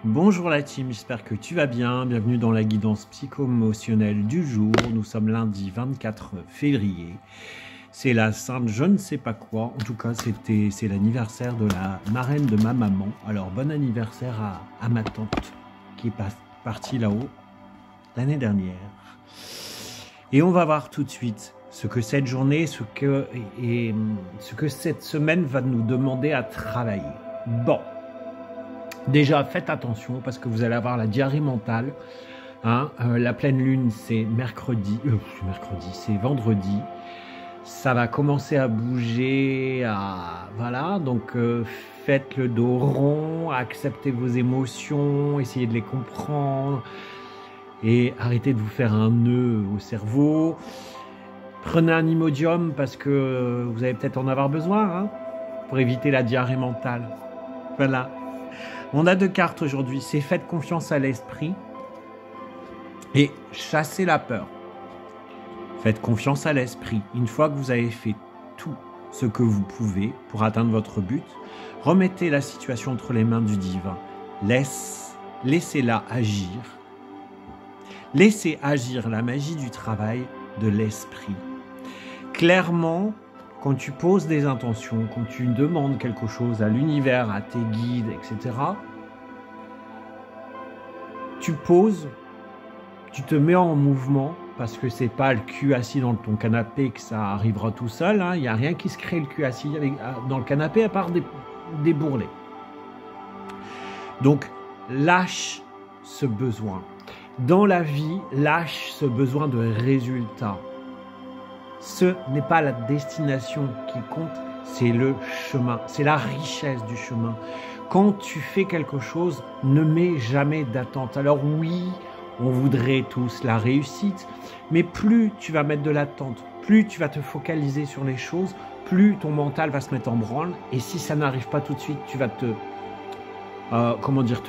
Bonjour la team, j'espère que tu vas bien. Bienvenue dans la guidance psycho-émotionnelle du jour. Nous sommes lundi 24 février. C'est la Sainte je ne sais pas quoi. En tout cas, c'est l'anniversaire de la marraine de ma maman. Alors bon anniversaire à ma tante qui est partie là-haut l'année dernière. Et on va voir tout de suite ce que cette journée, ce que cette semaine va nous demander à travailler. Bon. Déjà, faites attention parce que vous allez avoir la diarrhée mentale. Hein, la pleine lune, c'est c'est vendredi. Ça va commencer à bouger. Voilà, donc faites le dos rond, acceptez vos émotions, essayez de les comprendre et arrêtez de vous faire un nœud au cerveau. Prenez un Imodium parce que vous allez peut-être en avoir besoin hein, pour éviter la diarrhée mentale. Voilà. On a deux cartes aujourd'hui, c'est faites confiance à l'esprit et chassez la peur. Faites confiance à l'esprit. Une fois que vous avez fait tout ce que vous pouvez pour atteindre votre but, remettez la situation entre les mains du divin. Laissez-la agir. Laissez agir la magie du travail de l'esprit. Clairement, quand tu poses des intentions, quand tu demandes quelque chose à l'univers, à tes guides, etc., tu poses, tu te mets en mouvement, parce que c'est pas le cul assis dans ton canapé que ça arrivera tout seul. Il n'y a rien qui se crée le cul assis dans le canapé à part des bourrelets. Donc, lâche ce besoin. Dans la vie, lâche ce besoin de résultat. Ce n'est pas la destination qui compte, c'est le chemin, c'est la richesse du chemin. Quand tu fais quelque chose, ne mets jamais d'attente. Alors oui, on voudrait tous la réussite, mais plus tu vas mettre de l'attente, plus tu vas te focaliser sur les choses, plus ton mental va se mettre en branle. Et si ça n'arrive pas tout de suite, tu vas te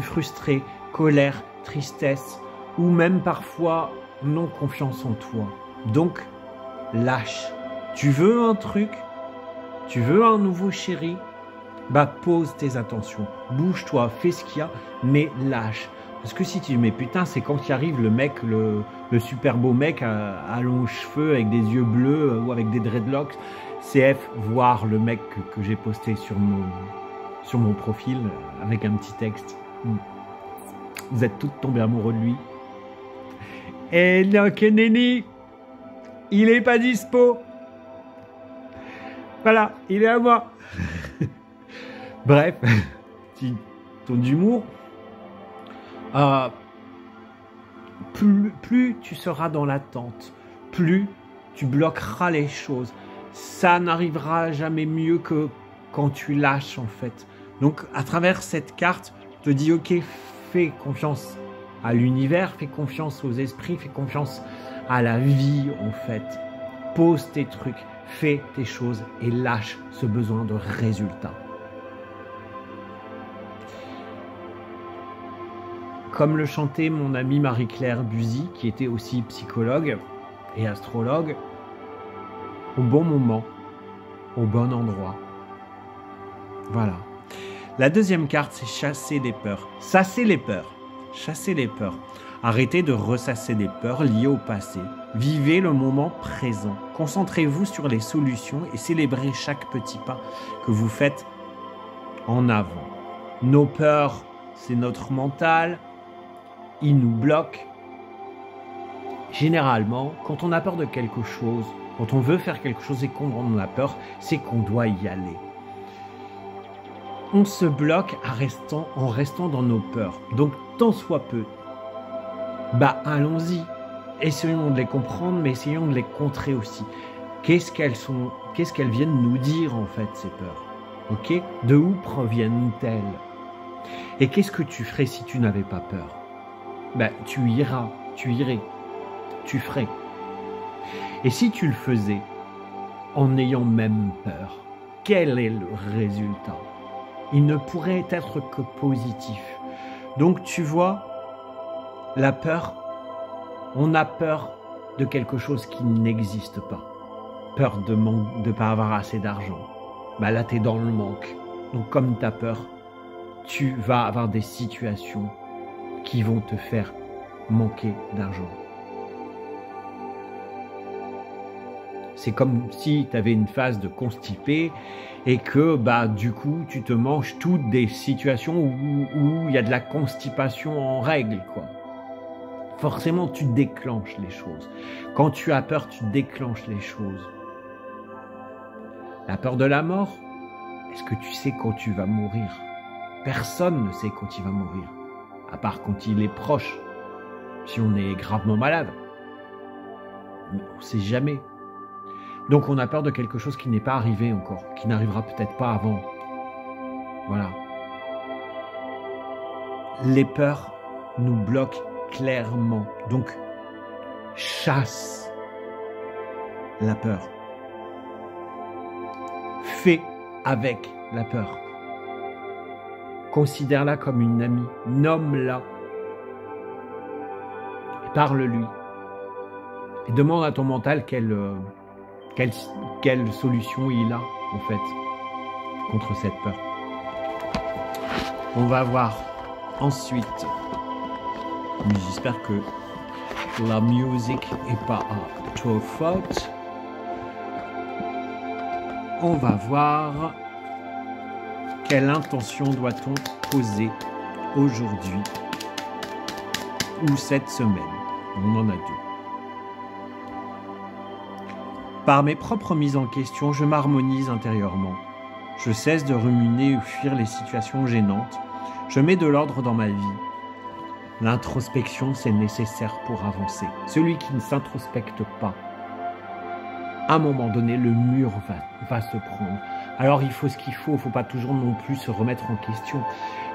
frustrer, colère, tristesse, ou même parfois non confiance en toi. Donc, lâche. Tu veux un truc, tu veux un nouveau chéri, bah pose tes attentions, bouge-toi, fais ce qu'il y a, mais lâche. Parce que si tu mets putain, c'est quand il arrive le mec, le super beau mec à longs cheveux avec des yeux bleus ou avec des dreadlocks. CF, voir le mec que j'ai posté sur mon profil avec un petit texte. Vous êtes toutes tombées amoureux de lui. Et donc, Nenny, il est pas dispo. Voilà, il est à moi. Bref, petit ton d'humour. Plus tu seras dans l'attente, plus tu bloqueras les choses. Ça n'arrivera jamais mieux que quand tu lâches en fait. Donc à travers cette carte, je te dis ok, fais confiance à l'univers, fais confiance aux esprits, fais confiance à la vie en fait. Pose tes trucs, fais tes choses et lâche ce besoin de résultat. Comme le chantait mon amie Marie-Claire Buzy, qui était aussi psychologue et astrologue, au bon moment, au bon endroit. Voilà. La deuxième carte, c'est chasser des peurs. Chasser les peurs. Chasser les peurs. Arrêtez de ressasser des peurs liées au passé. Vivez le moment présent. Concentrez-vous sur les solutions et célébrez chaque petit pas que vous faites en avant. Nos peurs, c'est notre mental. Il nous bloque. Généralement, quand on a peur de quelque chose, quand on veut faire quelque chose et qu'on en a peur, c'est qu'on doit y aller. On se bloque en restant dans nos peurs. Donc, tant soit peu, allons-y. Essayons de les comprendre, mais essayons de les contrer aussi. Qu'est-ce qu'elles viennent nous dire, en fait, ces peurs? Ok? De où proviennent-elles? Et qu'est-ce que tu ferais si tu n'avais pas peur? Tu irais, tu ferais. Et si tu le faisais en ayant même peur, quel est le résultat? Il ne pourrait être que positif. Donc tu vois, la peur, on a peur de quelque chose qui n'existe pas. Peur de ne pas avoir assez d'argent. Là, tu es dans le manque. Donc comme tu as peur, tu vas avoir des situations qui vont te faire manquer d'argent. C'est comme si tu avais une phase de constipé et que du coup tu te manges toutes des situations où il y a de la constipation en règle, quoi. Forcément, tu déclenches les choses. Quand tu as peur, tu déclenches les choses. La peur de la mort, est-ce que tu sais quand tu vas mourir? Personne ne sait quand il va mourir, à part quand il est proche, si on est gravement malade. Mais on ne sait jamais. Donc on a peur de quelque chose qui n'est pas arrivé encore, qui n'arrivera peut-être pas avant. Voilà. Les peurs nous bloquent clairement. Donc, chasse la peur. Fais avec la peur. Considère-la comme une amie. Nomme-la. Parle-lui. Et demande à ton mental quelle solution il a, en fait, contre cette peur. On va voir ensuite. J'espère que la musique n'est pas à trop faute. On va voir quelle intention doit-on poser aujourd'hui ou cette semaine. On en a deux. Par mes propres mises en question, je m'harmonise intérieurement. Je cesse de ruminer ou fuir les situations gênantes. Je mets de l'ordre dans ma vie. L'introspection, c'est nécessaire pour avancer. Celui qui ne s'introspecte pas, à un moment donné, le mur va se prendre. Alors il faut ce qu'il faut pas toujours non plus se remettre en question,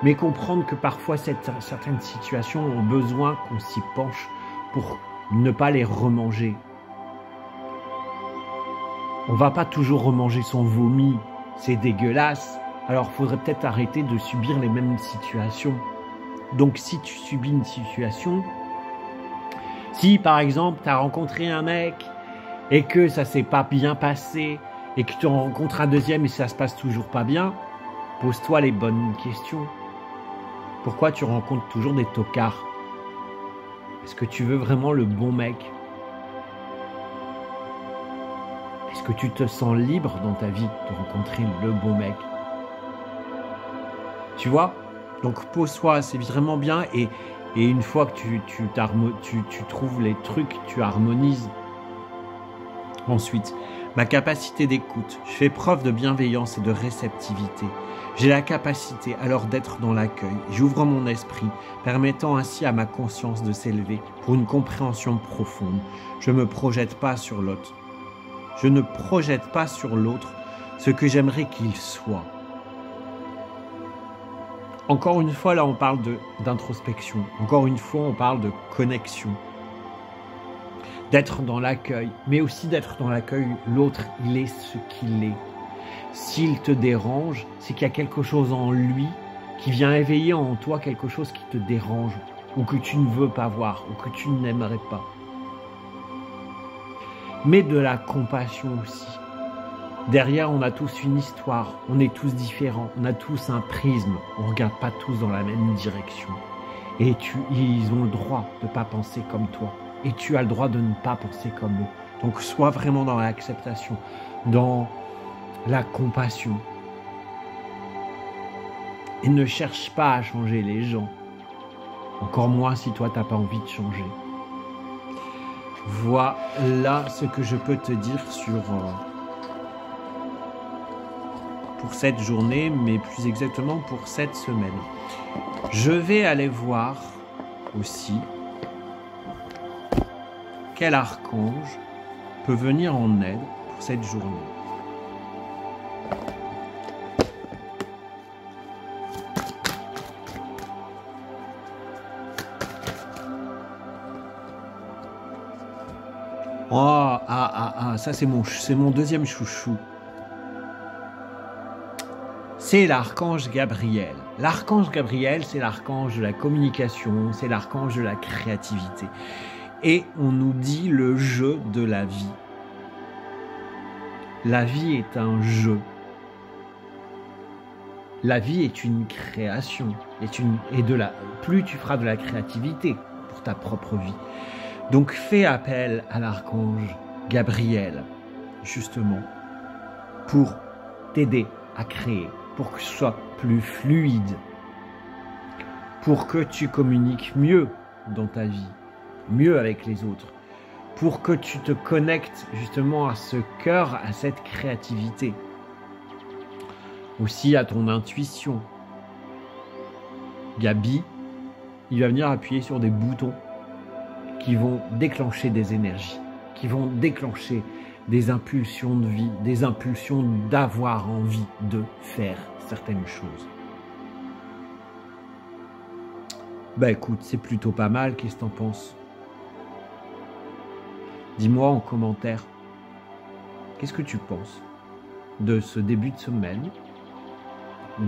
mais comprendre que parfois certaines situations ont besoin qu'on s'y penche pour ne pas les remanger. On va pas toujours remanger son vomi, c'est dégueulasse. Alors il faudrait peut-être arrêter de subir les mêmes situations. Donc si tu subis une situation, si par exemple tu as rencontré un mec et que ça s'est pas bien passé et que tu en rencontres un deuxième et ça se passe toujours pas bien, pose-toi les bonnes questions. Pourquoi tu rencontres toujours des tocards? Est-ce que tu veux vraiment le bon mec? Est-ce que tu te sens libre dans ta vie de rencontrer le bon mec? Tu vois? Donc pose-toi, c'est vraiment bien, et une fois que tu trouves les trucs, tu harmonises. Ensuite, ma capacité d'écoute. Je fais preuve de bienveillance et de réceptivité. J'ai la capacité alors d'être dans l'accueil. J'ouvre mon esprit, permettant ainsi à ma conscience de s'élever pour une compréhension profonde. Je ne me projette pas sur l'autre. Je ne projette pas sur l'autre ce que j'aimerais qu'il soit. Encore une fois, là, on parle d'introspection. Encore une fois, on parle de connexion. D'être dans l'accueil, mais aussi d'être dans l'accueil. L'autre, il est ce qu'il est. S'il te dérange, c'est qu'il y a quelque chose en lui qui vient éveiller en toi quelque chose qui te dérange, ou que tu ne veux pas voir, ou que tu n'aimerais pas. Mais de la compassion aussi. Derrière, on a tous une histoire, on est tous différents, on a tous un prisme, on ne regarde pas tous dans la même direction. Et ils ont le droit de ne pas penser comme toi. Et tu as le droit de ne pas penser comme eux. Donc sois vraiment dans l'acceptation, dans la compassion. Et ne cherche pas à changer les gens. Encore moins si toi, tu n'as pas envie de changer. Voilà ce que je peux te dire pour cette journée, mais plus exactement pour cette semaine. Je vais aller voir aussi quel archange peut venir en aide pour cette journée. Ça c'est mon deuxième chouchou. C'est l'archange Gabriel. L'archange Gabriel, c'est l'archange de la communication, c'est l'archange de la créativité. Et on nous dit le jeu de la vie. La vie est un jeu. La vie est une création. Plus tu feras de la créativité pour ta propre vie. Donc fais appel à l'archange Gabriel, justement, pour t'aider à créer, pour que ce soit plus fluide, pour que tu communiques mieux dans ta vie, mieux avec les autres, pour que tu te connectes justement à ce cœur, à cette créativité, aussi à ton intuition. Gabi, il va venir appuyer sur des boutons qui vont déclencher des énergies, qui vont déclencher des impulsions de vie, des impulsions d'avoir envie de faire certaines choses. Bah écoute, c'est plutôt pas mal, qu'est-ce que t'en penses? Dis-moi en commentaire, qu'est-ce que tu penses de ce début de semaine,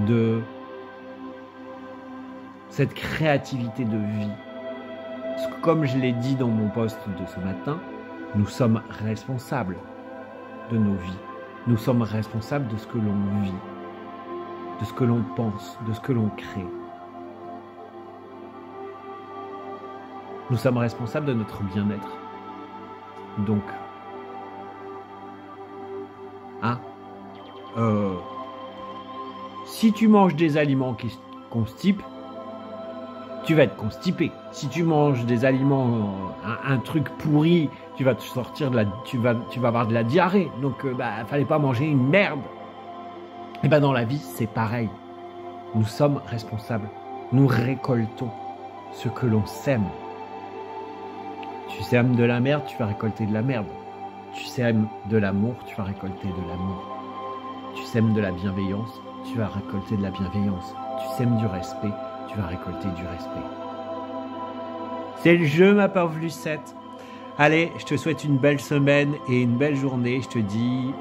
de cette créativité de vie? Parce que comme je l'ai dit dans mon post de ce matin, nous sommes responsables de nos vies. Nous sommes responsables de ce que l'on vit, de ce que l'on pense, de ce que l'on crée. Nous sommes responsables de notre bien-être. Donc, si tu manges des aliments qui constipent, tu vas être constipé. Si tu manges des aliments, un truc pourri, tu vas te sortir tu vas avoir de la diarrhée. Donc, fallait pas manger une merde. Et dans la vie, c'est pareil. Nous sommes responsables. Nous récoltons ce que l'on sème. Tu sèmes de la merde, tu vas récolter de la merde. Tu sèmes de l'amour, tu vas récolter de l'amour. Tu sèmes de la bienveillance, tu vas récolter de la bienveillance. Tu sèmes du respect, tu vas récolter du respect. C'est le jeu, ma pauvre Lucette. Allez, je te souhaite une belle semaine et une belle journée. Je te dis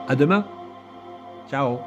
à demain. Ciao.